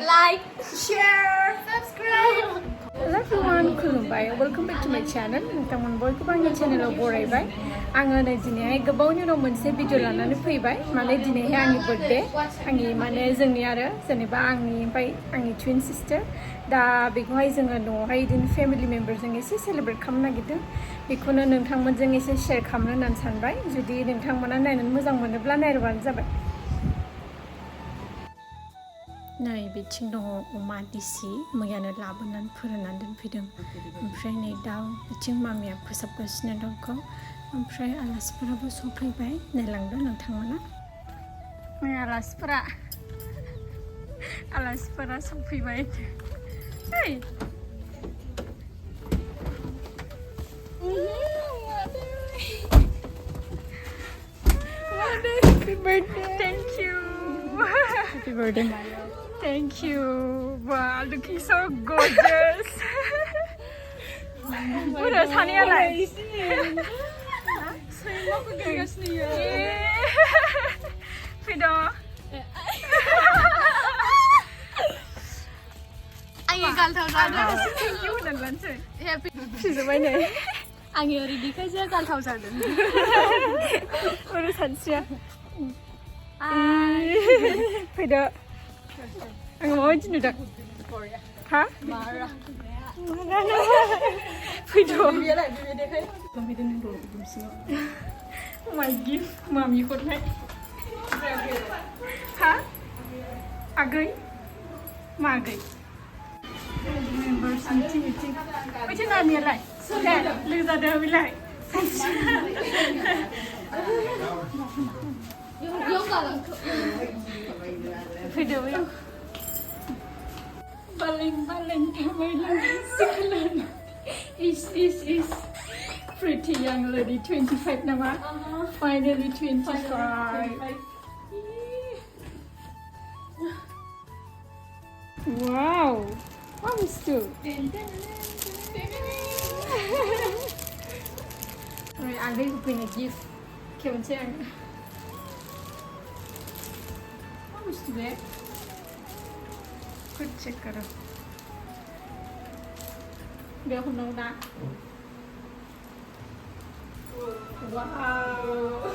like, share, subscribe. Hello everyone, kulumbai. Welcome back to my channel. Nonton bयखौबो आंनि channel आव बरायबाय. आङो नै दिनैहाय गोबावनि उनाव मोनसे भिडिअ लानानै फैबाय. माने दिनैहाय आंनि बर्थडे. आंनि माने जोंनि आरो जेनेबा आंनि ओमफ्राय आंनि twin sister. दा बेखौहाय जोङो न'आवहाय इदिनो फेमिलि मेम्बारजों एसे सेलेब्रेट खालामनो नागिरदों. बेखौनो नोंथांमोनजों एसे शेयार खालामनो होननानै सानबाय. जुदि नोंथांमोना नायनानै मोजां मोनोब्ला नायबानो जाबाय. नै बिथिं दङ अमा दिसि मैयानो लाबोनानै फोराननानै दोनफैदों ओमफ्राय नै दाउ बिथिं मामिया फोसाबगासिनो दंखौ ओमफ्राय आलासिफोराबो सफैबाय नायलांदो नोंथांमोना नै आलासिफोरा सफैबाय hey happy birthday thank you happy birthday Thank you. Wow, looking so gorgeous. What else, honey? I like. Fido. Anh ấy gan thầu ra được. Thank you lần lần chơi. Happy. Chỉ rồi này. Anh ấy đi cái gì gan thầu ra được. Ôi thật chưa? Fido. Ang mau aja nudak. Hah? Marah. Video. My gift, mami ikut naik. Hah? Agai? Magai. Member meeting. Macam mana ni lah? Sudah, lihat dah bilai. Yung kalamkw. Video yung. Baling Sikalan is pretty young lady, 25 nama. Finally 25. Wow, moms too. Rồi anh ấy punya gift, kêu macam. Moms too bad. Good check karo. Dia hunong na. Wow.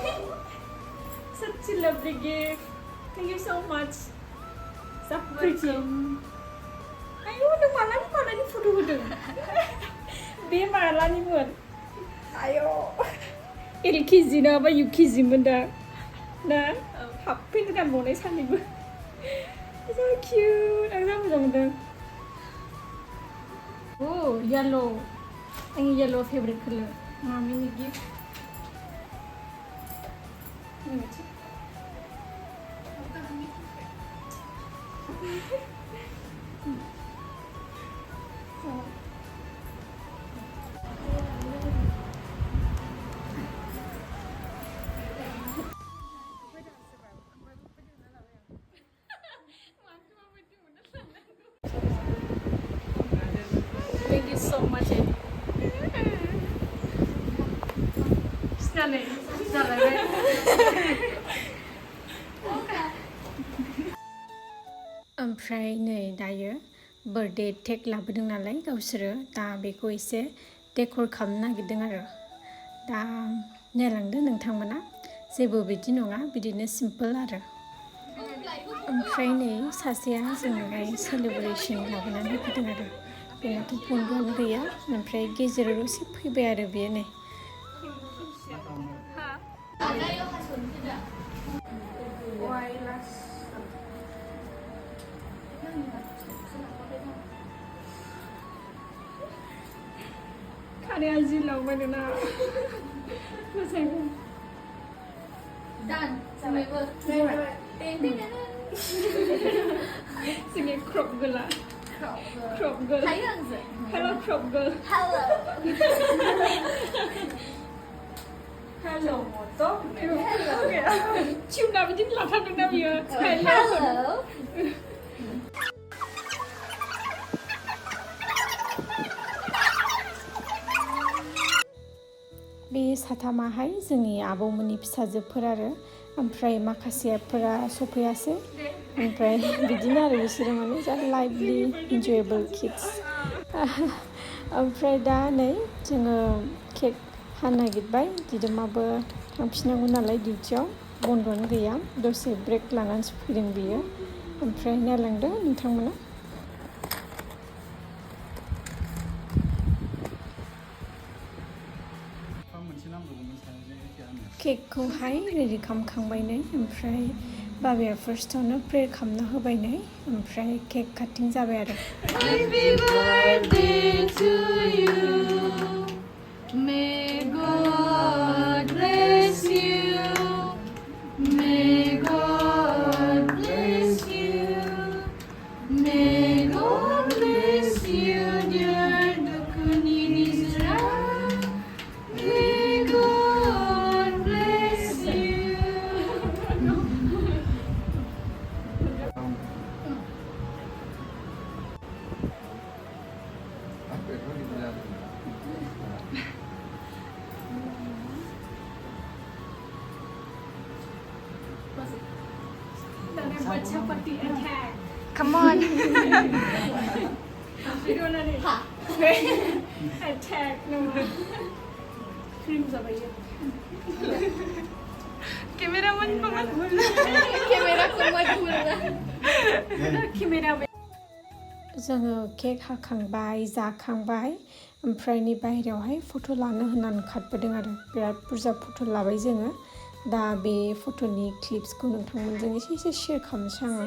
Such a lovely gift. Thank you so much. So pretty. Ayo, udah malam ni foto. Dia malah ni buat. Ayo. LKG na apa UKG benda. Nah, happy dengan bonai sana ibu. So cute. Ang sama dong. Oh, yellow. Ang yellow favorite color. Mommy ni gift. Ni macam. Thank you so much. Stunning. ओमफ्राय नै दायो birthday cake लाबोदों नालाय गावसोरो दा बेखौ एसे डेक'र खालामनो नागिरदों आरो दा नायलांदो नोंथांमोना जेबो बिदि नङा बिदिनो सिम्पोल आरो ओमफ्राय नै सासेया जोंनिहाय सेलेब्रेसन लाबोनानै फैदों आरो बेनाथ' फनबो गैया ओमफ्राय गेजेराव एसे फैबाय आरो बेयो नै खानाया जिलावबाय ना मोजां Dan, sampai Sini crop girl lah. Crop girl. Hello crop girl. Hello. Hello moto. Hello. Cium nabi din lapan dong nabi ya. Hello. बे साथामाहाय जोंनि आबौमोननि फिसाजोफोर आरो ओमफ्राय माखासेफोरा सफैयासै ओमफ्राय बिदिनो आरो बिसोरो माने जा लाइभलि इन्जयेबल किड्स ओमफ्राय दा नै जोङो केक हानो नागिरबाय दिदोमाबो थांफिननांगौ नालाय डिउटियाव बन्द'आनो गैया दसे ब्रेक लानानैसो फैदों बियो ओमफ्राय नायलांदो नोंथांमोना केकखौहाय रेडि खालामखांबाय नै ओमफ्राय बाबाया फार्स्टआवनो प्रे खालामना होबाय नै ओमफ्राय केक काटिं जाबाय आरो Happy birthday to you May God bless you May God bless you May God bless you dear Dukuni May God bless you Come on. We don't know it. Attack. No. Creams over here. Cameraman pangat mula. Camera kumat mula. Camera. जोङो cake हाखांबाय जाखांबाय ओमफ्राय नै बाहेरायावहाय फट' लानो होननानै खारबोदों आरो बिराद बुरजा फट' लाबाय जोङो दा बे फट'नि क्लिप्सखौ नोंथांमोनजों एसे शेयार खालामनोसै आङो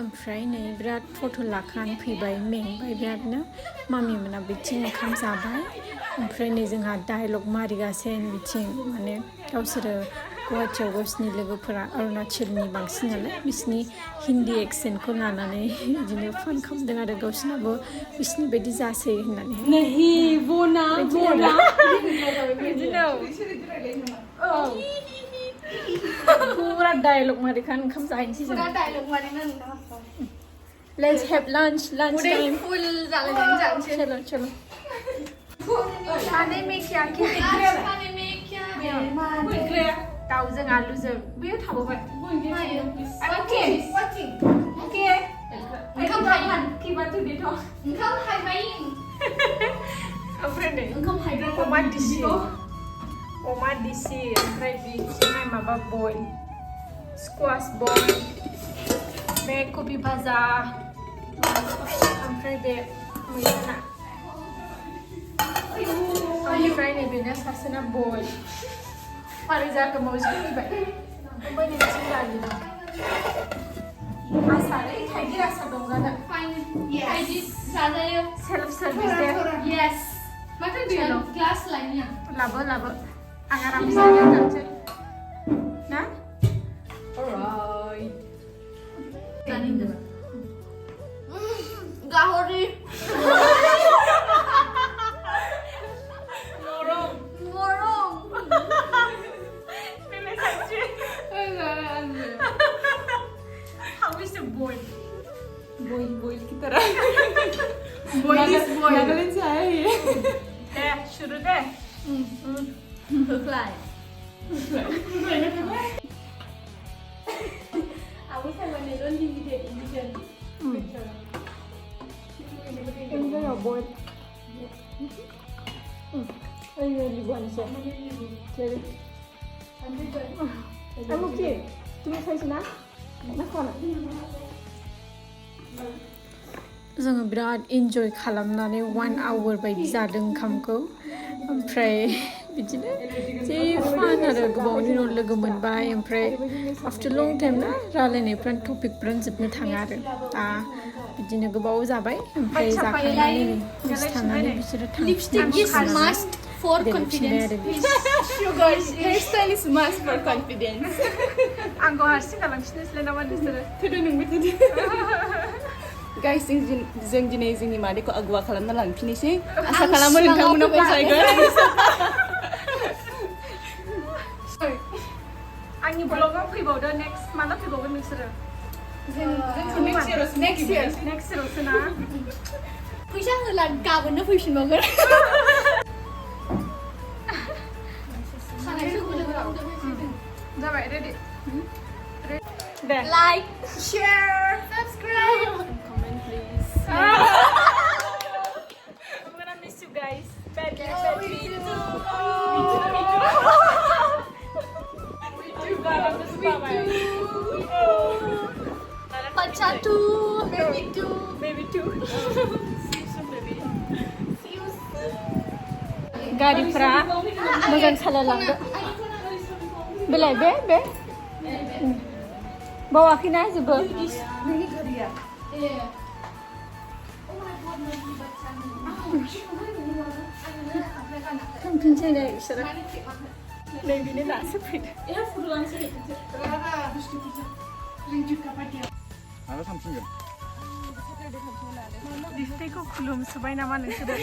ओमफ्राय नै बिराद फट' लाखानानै फैबाय मेंबाय बिरादनो मामिमोना बिथिं ओंखाम जाबाय ओमफ्राय नै जोंहा डायलग मारिगासिनो बिथिं माने गावसोरो गुवाहाटियाव गावसिनि लोगोफोरा अरुणाचलनि बांसिन नालाय बिसिनि हिन्दी एक्सेन्टखौ लानानै बिदिनो फान खालामदों आरो गावसिनाबो बिसिनि बायदि जासै होननानै पूरा डायलग मारिखान ओंखाम जाहैनोसै जों डायलग मारिना Let's have lunch time full जालायनानै चलो चलो खाने में क्या खाने में क्या दाउजों आलुजों बेयो थाबावबाय ओके ओंखाम थायगोन किबा तुदिथ' ओंखाम थायबाय ओमफ्राय नै ओंखाम थायबाय अमा दिसि ओमफ्राय बिथिंहाय माबा बयल स्क्वाश बयल बे कबि भाजा ओमफ्राय बे मैथा ओमफ्राय नैबेनो सासेना बयल मारै जाखो मावजि फैबाय ओमफ्राय नैथिं दालि दं आसार थाइगिर आसार दं जानो थाइगिर जाजायो सेल्फ सार्भिस दे येस माथो बेयो ग्लास लायनो लाबो आं आराम जानो थांसै ना alright गाहरि morong Nilai saja how is the boil kita boil is boil Nagalin saya शुरू deh fly aku sama Neron limited edition ini ya boy ini ribuan sih jadi I'm okay cuma saya senang nakona जोङो बिराद इन्जय खालामनानै 1 our बायदि जादों ओंखामखौ ओमफ्राय बिदिनो जे फान आरो गोबावनि उनाव लोगो मोनबाय ओमफ्राय आफ्टर लं टाइम ना रायलायनायफ्रानो टपिकफ्रानो जोबनो थाङा आरो दा बिदिनो गोबाव जाबाय ओमफ्राय जाखांनानै थानानै बिसोरो थांफिनबाय for confidence sugar hairstyle is must for confidence आंखौ हारसिं गालांफिननोसैलाय नामा नोंसोरो थोदो नोंबो थोदो Guys, जों दिनै जोंनि मादैखौ आगुवा खालामना लांफिननोसै आसा खालामो नोंथांमोना फसायगोन आंनि ब्लगाव फैबावदो नेक्स्ट माला फैबावगोन नोंसोरो नेक्स्ट इयारसो ना फैसा होला गाबोननो फैफिनबावगोन जाबाय ready like share subscribe comment please I'm gonna miss you guys bye me too Pacha too baby too see you soon गारिफ्रा मोजां सालायलांदो बेलाय बे बावाखैना जेबो थांफिनसै दे बिसोरो नै बेनो दासो फैदो माला थांफिनगोन दिस्टेखौ खुलुमसोबाय नामा नोंसोरो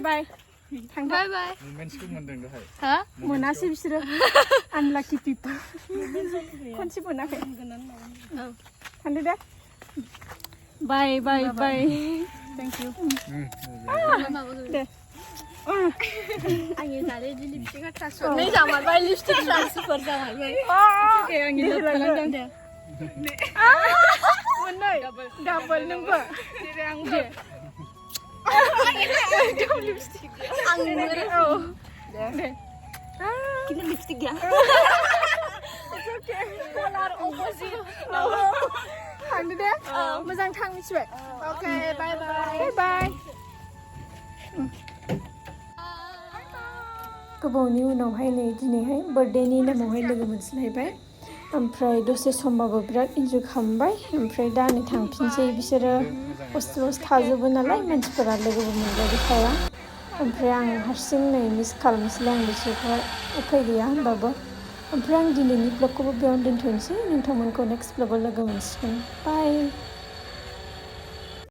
बाय बाय मोनसेखौ मोनदों दहाय मोनासै बिसोरो आनलाकि पिपल खनसे मोनाखै थांदो दे बाय थेंक इउ दे आंनि जाले लिपस्टिकआ ट्रान्सफर नै जामारबाय लिपस्टिक ट्रान्सफर जामारबाय आंनि लभ खालामदों दे मोननै डाबल नोंबो जेरै आंबो लिपस्टिक आं नुयो औ दे किन लिपस्टिक गैया कलार अपोजिट थांदो दे मोजां थां मिथिबाय अके बाय बाय गोबावनि उनावहाय नै दिनैहाय बार्थडेनि नामावहाय लोगो मोनज्लायबाय ओमफ्राय दसे समबाबो बिराद इन्जय खालामबाय ओमफ्राय दा नै थांफिनसै बिसोरो हस्टेलावसो थाजोबो नालाय मानसिफोरा लोगोबो मोनबाय थाया ओमफ्राय आं हारसिं नै मिस खालामनोसैलाय आं बिसोरखौहाय उफाय गैया होनबाबो ओमफ्राय आं दिनैनि ब्लगखौबो बेयावनो दोनथ'नोसै नोंथांमोनखौ नेक्स्ट ब्लगाव लोगो मोनसिगोन बाय